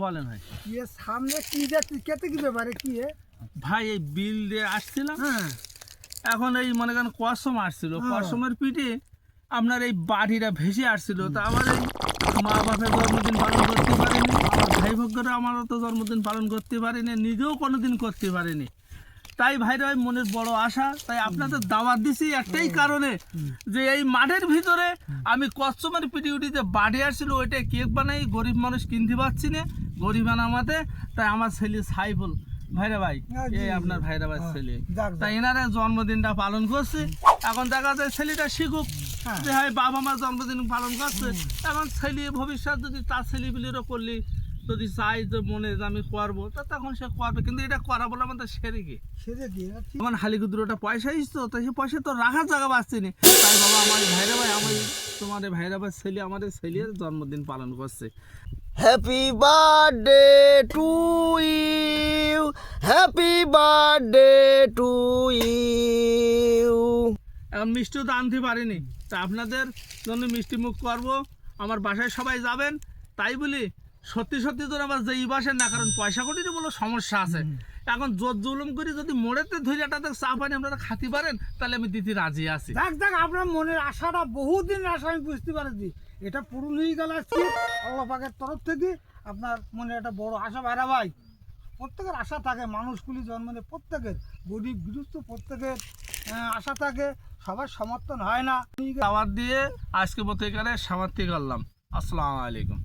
বলেন ভাই। ইয়ে সামনে কি যাচ্ছে কেটে কি ব্যাপারে কি ভাই এই বিল দিয়ে আসছিলাম, হ্যাঁ এখন এই মনে করেন কসম আসছিল, কসমের পিঠে আপনার এই বাড়িটা ভেসে আসছিল। তা আমার এই মা বাপের জন্মদিন পালন করতে পারিনি, আমার ভাই ভগ্যরা আমারও তো জন্মদিন পালন করতে পারিনি, নিজেও কোনোদিন করতে পারিনি। তাই ভাইরা ভাই মনের বড় আশা, তাই আপনাদের দাওয়াত দিছি একটাই কারণে, যে এই মাঠের ভিতরে আমি কসমের পিঠে উঠিতে বাড়ি আসছিল, ওইটা কেক বানাই, গরিব মানুষ কিনতে পারছি না, গরিব আমাতে। তাই আমার ছেলে সাইফুল ভাইরা ভাই, এই আপনার ভাইরা ভাই ছেলে, তাই এনারা জন্মদিনটা পালন করছে। এখন দেখা যায় ছেলেটা শিখুক যে হয় বাবা মার জন্মদিন পালন করছে। এখন ছেলে ভবিষ্যৎ যদি তার ছেলেপিলেরও করলি যদি চাই যে মনে যে আমি করবো, তা তখন সে করবে, কিন্তু এটা করা বলে আমাদের সেরে কি আমার হালিগুদ্রোটা পয়সা ইসতো, তাই সে পয়সা তো রাখার জায়গা পাচ্ছি না। তাই বাবা আমার ভাইরা ভাই, আমার তোমার ভাইরা ভাই ছেলে আমাদের ছেলের জন্মদিন পালন করছে। Happy birthday to you, happy birthday to you. এখন মিষ্টিও তো আনতে পারিনি, তা আপনাদের জন্য মিষ্টি মুখ করবো, আমার বাসায় সবাই যাবেন। তাই বলি সত্যি সত্যি তো আবার যেই বাসেন না, কারণ পয়সা কটিরও বলো সমস্যা আছে। এখন জোর জুলুম করে যদি মোড়েতে ধৈর্যটাতে চা পানি আপনারা খাতে পারেন, তাহলে আমি দিতে রাজি আছি। দেখ আপনার মনের আশাটা বহুদিন আশা আমি বুঝতে পারছি, এটা পূরণ হয়ে গেল আজকে আল্লাহ পাকের তরফ থেকে। আপনার মনে একটা বড় আশা ভাইরা ভাই, প্রত্যেকের আশা থাকে, মানুষগুলি জন্ম নেয় প্রত্যেকের, গরিব গৃহস্থ প্রত্যেকের আশা থাকে, সবার সমর্থন হয় না। দাওয়াত দিয়ে আজকে মতো এখানে সমাপ্তি করলাম। আসসালামু আলাইকুম।